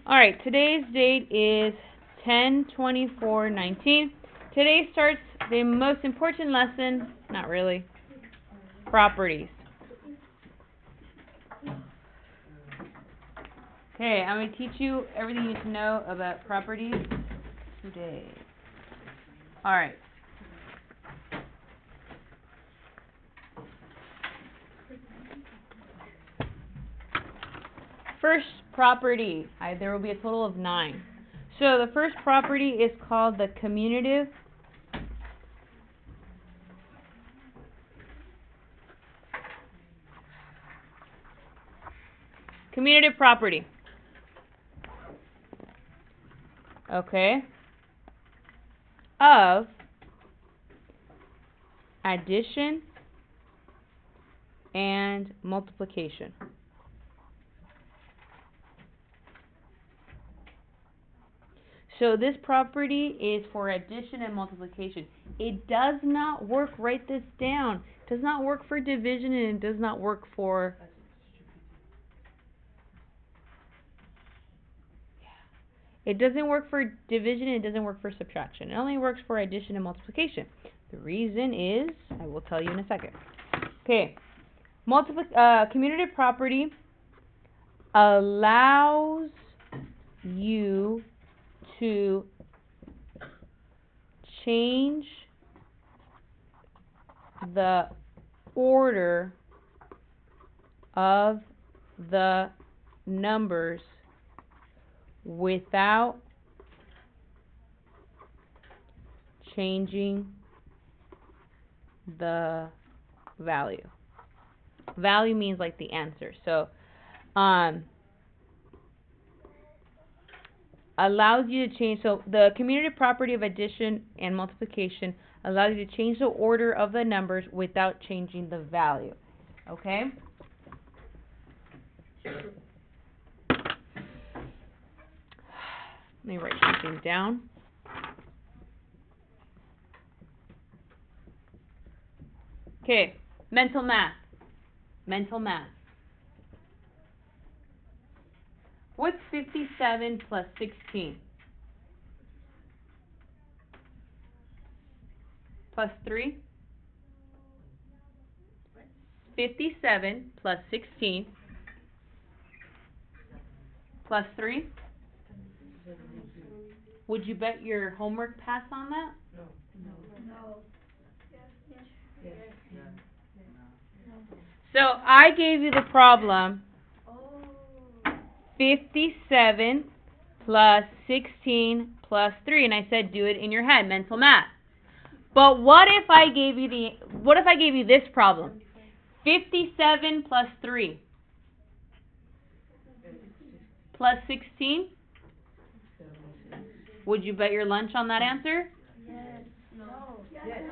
Alright, today's date is 10/24/19. Today starts the most important lesson, not really, properties. Okay, I'm going to teach you everything you need to know about properties today. Alright. First property, there will be a total of 9. So the first property is called the commutative property. Okay. Of addition and multiplication. So this property is for addition and multiplication. It does not work, write this down. It does not work for division and it does not work for It doesn't work for division and it doesn't work for subtraction. It only works for addition and multiplication. The reason is, I will tell you in a second. Okay. Commutative property allows you to change the order of the numbers without changing the value. Value means like the answer. So, allows you to change, so the commutative property of addition and multiplication allows you to change the order of the numbers without changing the value. Okay? Let me write something down. Okay, mental math. Mental math. What's 57 plus 16? Plus 3? 57 plus 16 plus 3? Would you bet your homework pass on that? No. Yes. So I gave you the problem 57 plus 16 plus 3, and I said do it in your head, mental math. But what if I gave you this problem? 57 plus 3 plus 16? Would you bet your lunch on that answer? Yes. No. Yes.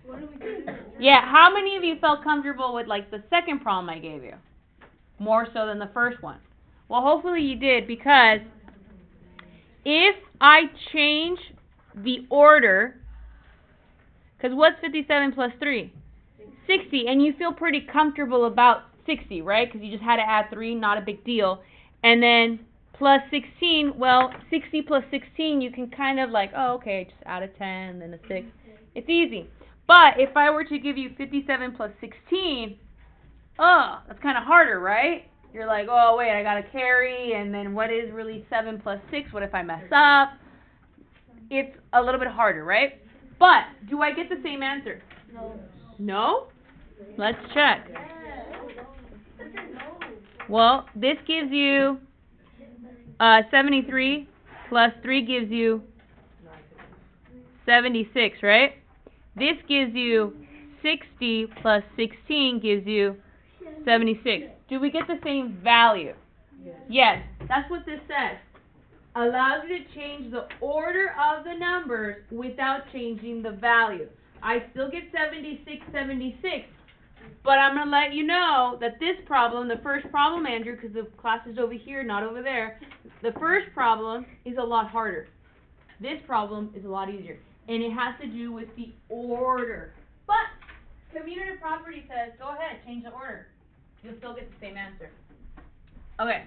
What do we do? Yeah, how many of you felt comfortable with like the second problem I gave you? More so than the first one. Well, hopefully you did, because if I change the order, because what's 57 plus 3? 60, and you feel pretty comfortable about 60, right? Because you just had to add 3, not a big deal. And then plus 16, well, 60 plus 16, you can kind of like, oh, okay, just add a 10, then a 6. It's easy. But if I were to give you 57 plus 16, that's kind of harder, right? You're like, oh, wait, I got to carry, and then what is really 7 plus 6? What if I mess up? It's a little bit harder, right? But do I get the same answer? No. No? Let's check. Well, this gives you 73 plus 3 gives you 76, right? This gives you 60 plus 16 gives you 76. Do we get the same value? Yes. That's what this says. Allows you to change the order of the numbers without changing the value. I still get 76, but I'm going to let you know that this problem, the first problem, Andrew, because the class is over here, not over there, the first problem is a lot harder. This problem is a lot easier, and it has to do with the order. But commutative property says, go ahead, change the order. You'll still get the same answer. Okay.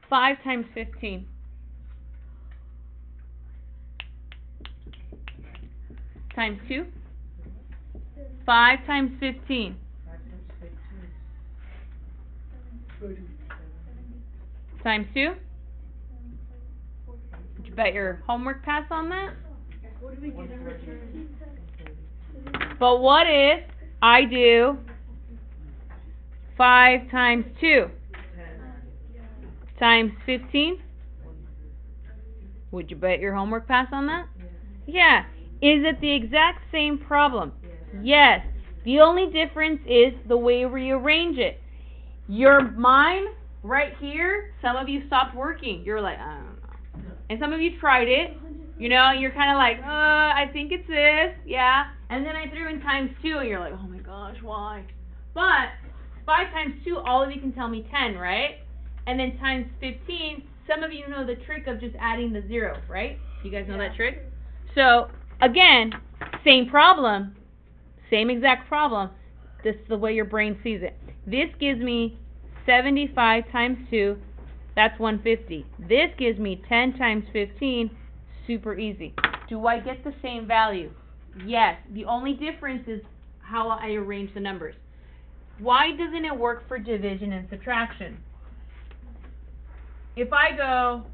Five times 15. Times 2. 5 times 15. Times 2. Did you bet your homework pass on that? What do we get in return? But what if I do 5 times 2 times 15? Would you bet your homework pass on that? Yeah. Is it the exact same problem? Yes. The only difference is the way we arrange it. Your mind right here, some of you stopped working. You're like, I don't know. And some of you tried it. You know, you're kind of like, I think it's this. Yeah. And then I threw in times 2 and you're like, oh my gosh, why? But 5 times 2, all of you can tell me 10, right? And then times 15, some of you know the trick of just adding the 0, right? You guys know that trick? So, again, same problem, same exact problem. This is the way your brain sees it. This gives me 75 times 2, that's 150. This gives me 10 times 15, super easy. Do I get the same value? Yes. The only difference is how I arrange the numbers. Why doesn't it work for division and subtraction? If I go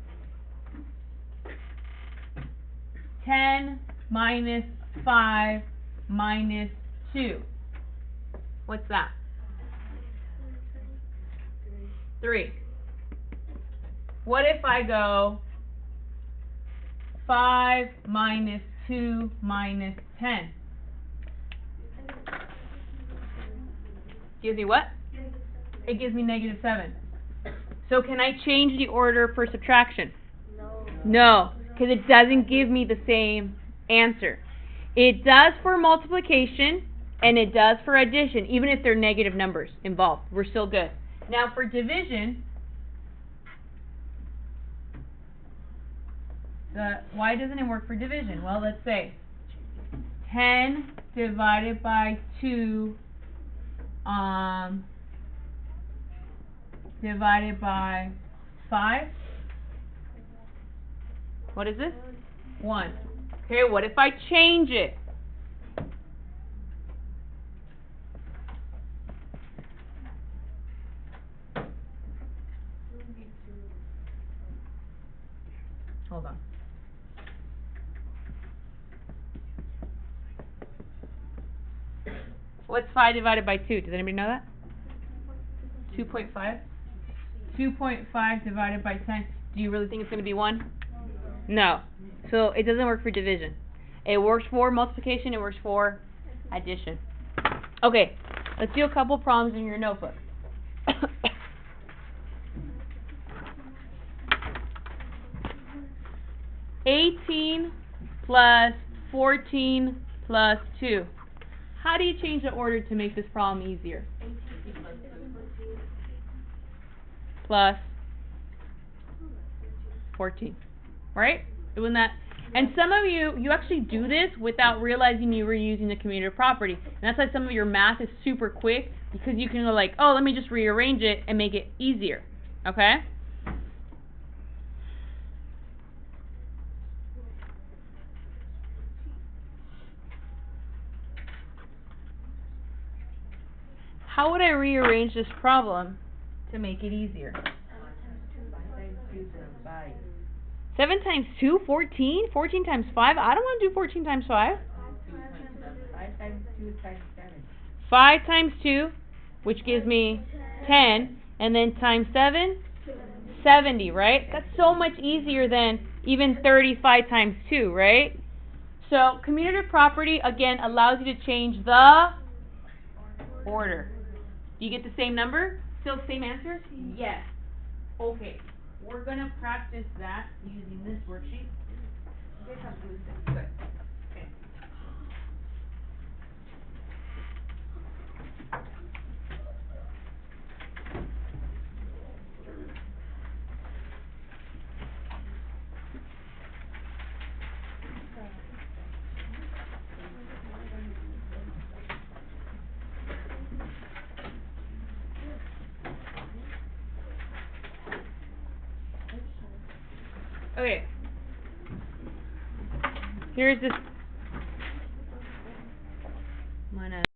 10 minus 5 minus 2, what's that? 3. What if I go 5 minus 2 minus 10? Gives me what? It gives me -7. So can I change the order for subtraction? No, because it doesn't give me the same answer. It does for multiplication, and it does for addition, even if they're negative numbers involved. We're still good. Now for division, why doesn't it work for division? Well, let's say 10 divided by 2 divided by 5. What is this? 1. Okay, what if I change it? Hold on. What's 5 divided by 2? Does anybody know that? 2.5? 2.5 divided by 10. Do you really think it's going to be 1? No. So it doesn't work for division. It works for multiplication. It works for addition. Okay, let's do a couple problems in your notebook. 18 plus 14 plus 2. How do you change the order to make this problem easier? Plus 14, right? Doing that. And some of you actually do this without realizing you were using the commutative property. And that's why some of your math is super quick, because you can go like, oh, let me just rearrange it and make it easier. Okay? How would I rearrange this problem to make it easier? 7 times 2, 14? 14 times 5? I don't want to do 14 times 5. 5 times 2, which gives me 10, and then times 7, 70, right? That's so much easier than even 35 times 2, right? So, commutative property, again, allows you to change the order. Do you get the same number? Still the same answer? Yes. Okay. We're going to practice that using this worksheet. You guys have to do this. Good. Okay. Okay. Here's this